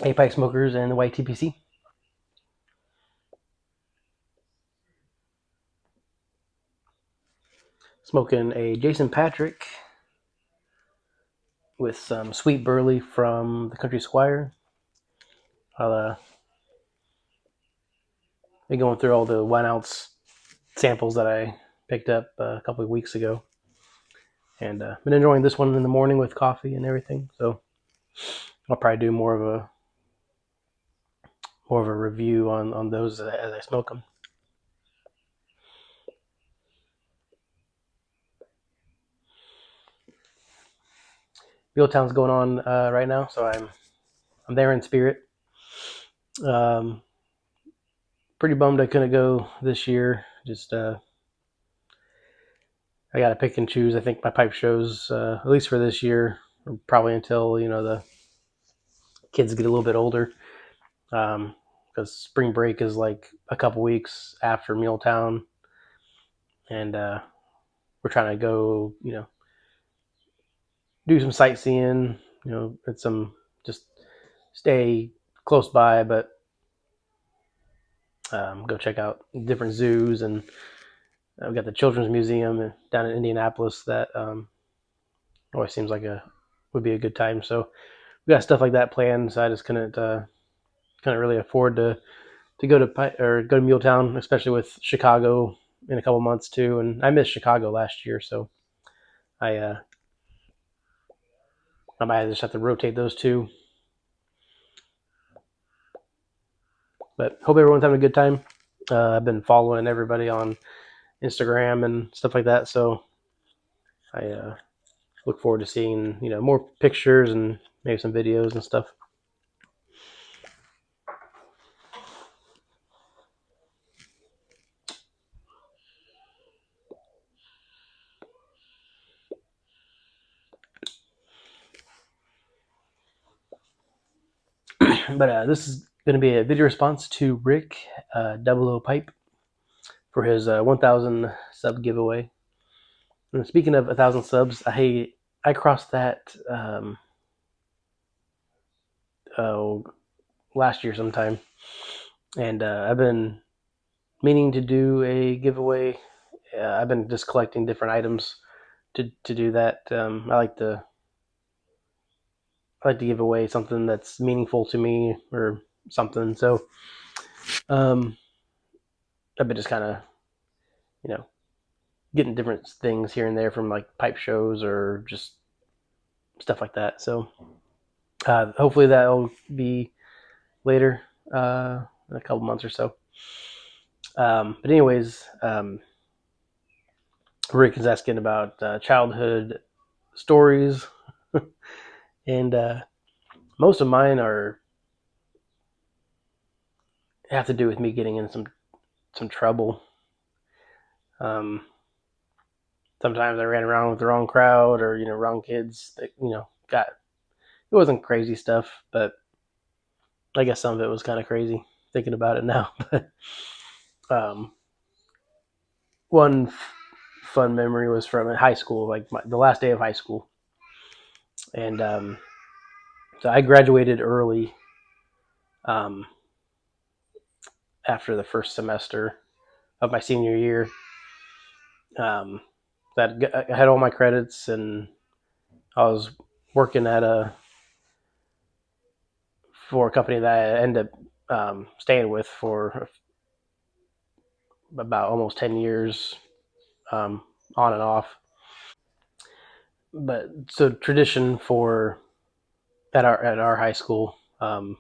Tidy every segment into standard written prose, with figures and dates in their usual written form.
Apex Smokers and the YTPC. Smoking a Jason Patrick with some sweet burley from the Country Squire. I'll be going through all the 1 ounce samples that I picked up a couple of weeks ago, and been enjoying this one in the morning with coffee and everything. So I'll probably do more of a review on those as I smoke them. Town's going on right now, so I'm there in spirit. Um, Pretty bummed I couldn't go this year. Just I got to pick and choose. I think my pipe shows, at least for this year, probably until the kids get a little bit older, because spring break is like a couple weeks after Muletown, and we're trying to go, do some sightseeing, at some just stay close by, but go check out different zoos, and we've got the Children's Museum down in Indianapolis that always seems like a would be a good time. So we got stuff like that planned. So I just couldn't really afford to go to or go to Muletown, especially with Chicago in a couple months too. And I missed Chicago last year, so I I might just have to rotate those two. But hope everyone's having a good time. I've been following everybody on Instagram and stuff like that, so I look forward to seeing more pictures and maybe some videos and stuff. But this is going to be a video response to Rick Double O Pipe for his 1,000 sub giveaway. And speaking of 1,000 subs, I crossed that uh, last year sometime, and I've been meaning to do a giveaway. I've been just collecting different items to do that. I like to give away something that's meaningful to me or something. So um, I've been just kind of you know getting different things here and there from like pipe shows or just stuff like that. So hopefully that'll be later in a couple months or so. But anyways, Rick is asking about childhood stories, and most of mine are have to do with me getting in some trouble. Um, Sometimes I ran around with the wrong crowd or wrong kids that got it wasn't crazy stuff, but I guess some of it was kind of crazy thinking about it now. But um, one fun memory was from high school, like the last day of high school, and so I graduated early um, after the first semester of my senior year. Um, that I had all my credits, and I was working for a company that I ended up staying with for about almost 10 years, um, on and off. But so tradition for at our high school was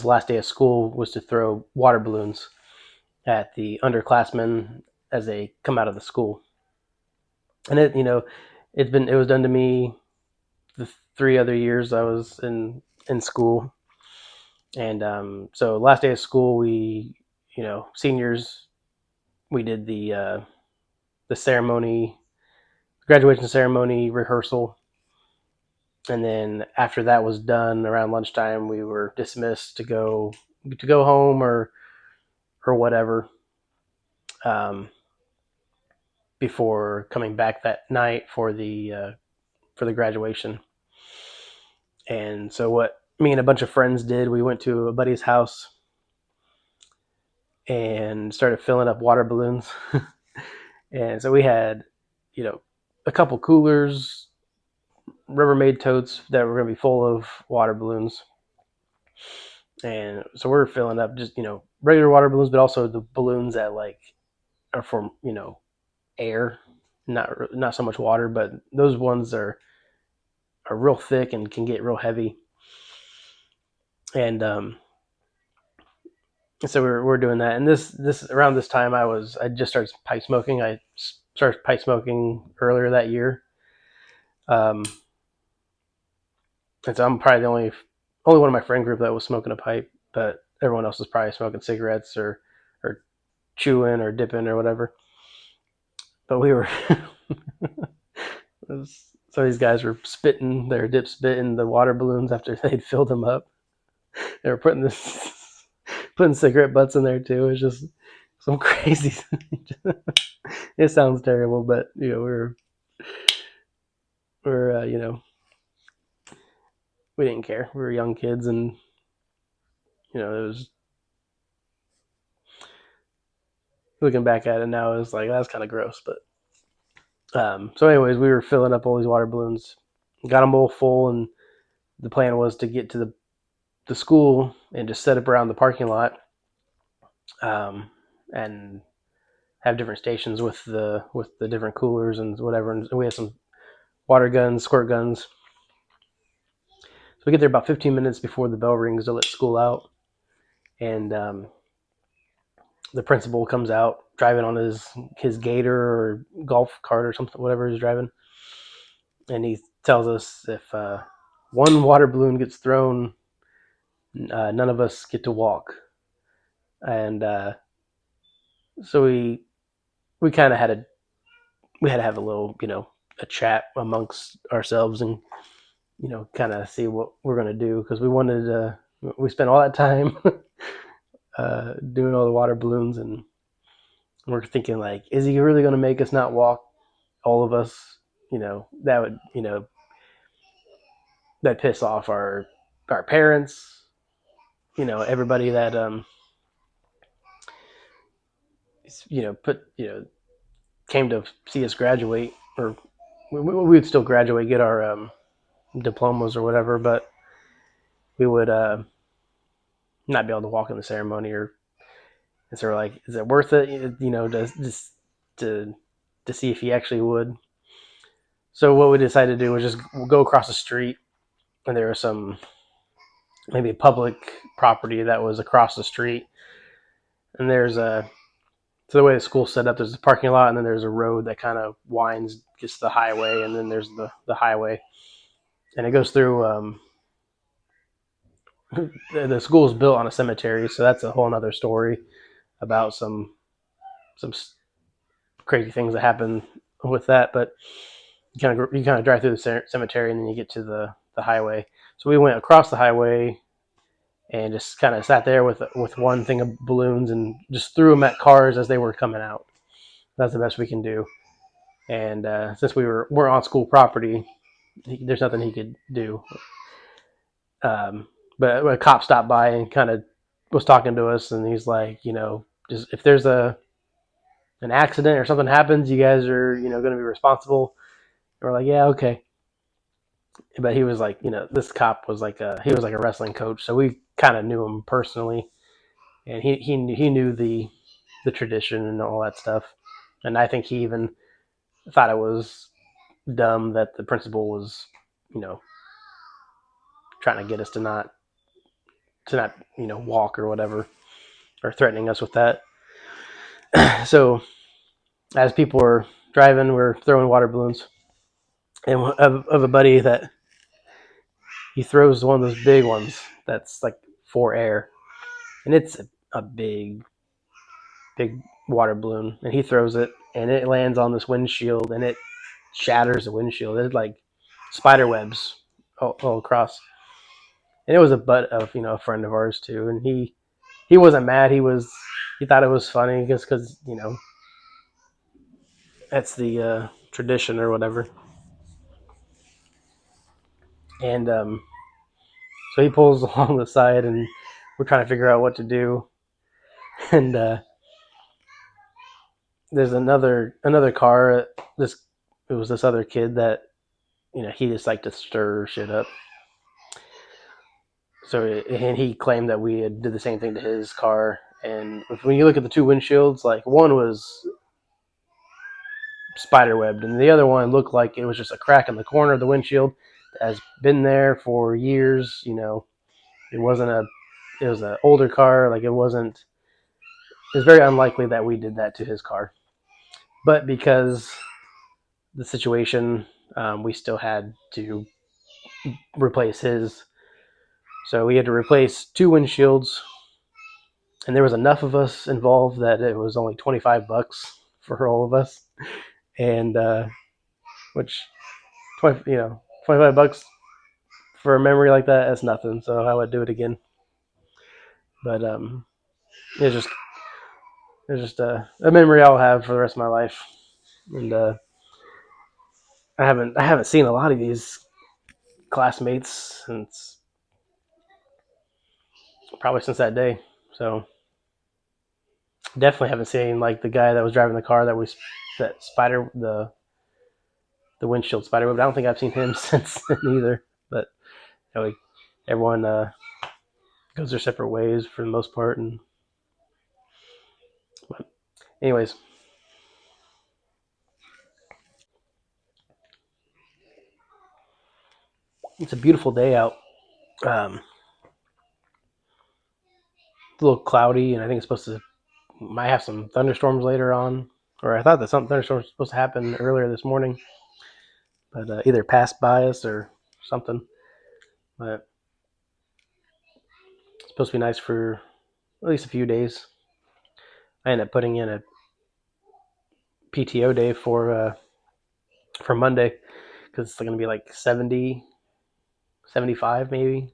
the last day of school was to throw water balloons at the underclassmen as they come out of the school. And it was done to me the 3 other years I was in school. And so last day of school, we seniors, we did the ceremony, graduation ceremony rehearsal, and then after that was done around lunchtime, we were dismissed to go home or whatever. Um, Before coming back that night for the graduation. And so what me and a bunch of friends did. We went to a buddy's house and started filling up water balloons. And so we had, you know, a couple coolers, Rubbermaid totes that were going to be full of water balloons. And so we're filling up just, regular water balloons, but also the balloons that like are for, air, not so much water, but those ones are real thick and can get real heavy. And so we're doing that. And this around this time I just started pipe smoking. I started pipe smoking earlier that year. Um, and so I'm probably the only one in my friend group that was smoking a pipe, but everyone else was probably smoking cigarettes or chewing or dipping or whatever. But we were so these guys were spitting their dip spit in the water balloons after they'd filled them up. They were putting cigarette butts in there too. It was just some crazy. It sounds terrible, but we're we didn't care. We were young kids, and it was, looking back at it now, it was like that's kind of gross. But so anyways, we were filling up all these water balloons, got them all full, and the plan was to get to the school and just set up around the parking lot, and have different stations with the different coolers and whatever. And we had some water guns, squirt guns. So we get there about 15 minutes before the bell rings to let school out, and the principal comes out driving on his Gator or golf cart or something, whatever he's driving, and he tells us if one water balloon gets thrown, none of us get to walk. And so we kind of had to have a little, a chat amongst ourselves, and kind of see what we're gonna do, because we spent all that time doing all the water balloons, and we're thinking like, is he really gonna make us not walk, all of us? That would, that piss off our parents, everybody that put came to see us graduate, or we would still graduate, get our diplomas or whatever, but we would not be able to walk in the ceremony. And so we're like, is it worth it? Just to see if he actually would. So what we decided to do was just go across the street, and there was some maybe a public property that was across the street, and there's so the way the school's set up, there's a parking lot, and then there's a road that kind of winds, gets to the highway, and then there's the highway, and it goes through. The school's built on a cemetery, so that's a whole other story about some crazy things that happen with that. But you kind of drive through the cemetery, and then you get to the highway. So we went across the highway and just kind of sat there with one thing of balloons and just threw them at cars as they were coming out. That's the best we can do. And since we're on school property, there's nothing he could do. But a cop stopped by and kind of was talking to us, and he's like, just if there's an accident or something happens, you guys are going to be responsible. And we're like, yeah, okay. But he was like, this cop was like he was like a wrestling coach, so we kind of knew him personally, and he knew the tradition and all that stuff. And I think he even thought it was dumb that the principal was, you know, trying to get us to not walk or whatever, or threatening us with that. So as people were driving, we're throwing water balloons, and of a buddy that he throws one of those big ones that's like for air, and it's a big water balloon, and he throws it, and it lands on this windshield, and it shatters the windshield. It's like spider webs all across. And it was a butt of a friend of ours too, and he wasn't mad. He thought it was funny just because that's the tradition or whatever. And so So he pulls along the side, and we're trying to figure out what to do. And there's another car. It was this other kid that he just liked to stir shit up. So and he claimed that we had did the same thing to his car. And when you look at the two windshields, like one was spiderwebbed, and the other one looked like it was just a crack in the corner of the windshield that has been there for years. It wasn't a. It was an older car. Like it wasn't. It's very unlikely that we did that to his car, but because the situation, we still had to replace his. So we had to replace two windshields, and there was enough of us involved that it was only $25 for all of us, and which 25 bucks for a memory like that's nothing. So I would do it again. But it's just a memory I'll have for the rest of my life, and I haven't seen a lot of these classmates since that day. So definitely haven't seen like the guy that was driving the car that spider the windshield spider web. I don't think I've seen him since then either. But everyone goes their separate ways for the most part. But anyways, it's a beautiful day out. It's a little cloudy, and I think it's might have some thunderstorms later on. Or I thought that some thunderstorms were supposed to happen earlier this morning, but either passed by us or something. But it's supposed to be nice for at least a few days. I ended up putting in a PTO day for Monday because it's going to be like 70, 75 maybe,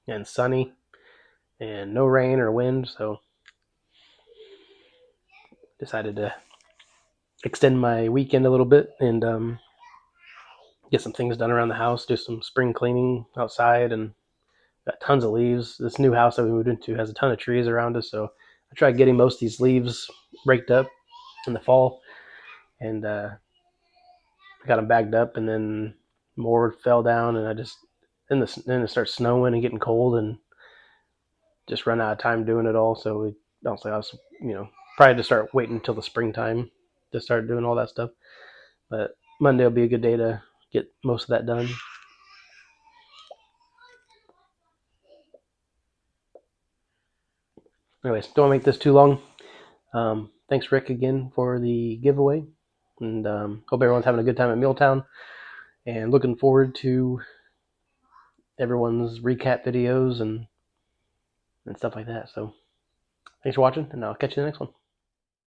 and sunny, and no rain or wind. So decided to extend my weekend a little bit and get some things done around the house, do some spring cleaning outside, and got tons of leaves. This new house that we moved into has a ton of trees around us, so I tried getting most of these leaves raked up in the fall, and got them bagged up, and then more fell down, and then it starts snowing and getting cold, and just run out of time doing it all. So I was probably to start waiting until the springtime to start doing all that stuff. But Monday will be a good day to get most of that done. Anyways, don't make this too long. Thanks, Rick, again for the giveaway, and hope everyone's having a good time at Mealtown. And looking forward to everyone's recap videos and stuff like that. So thanks for watching, and I'll catch you in the next one.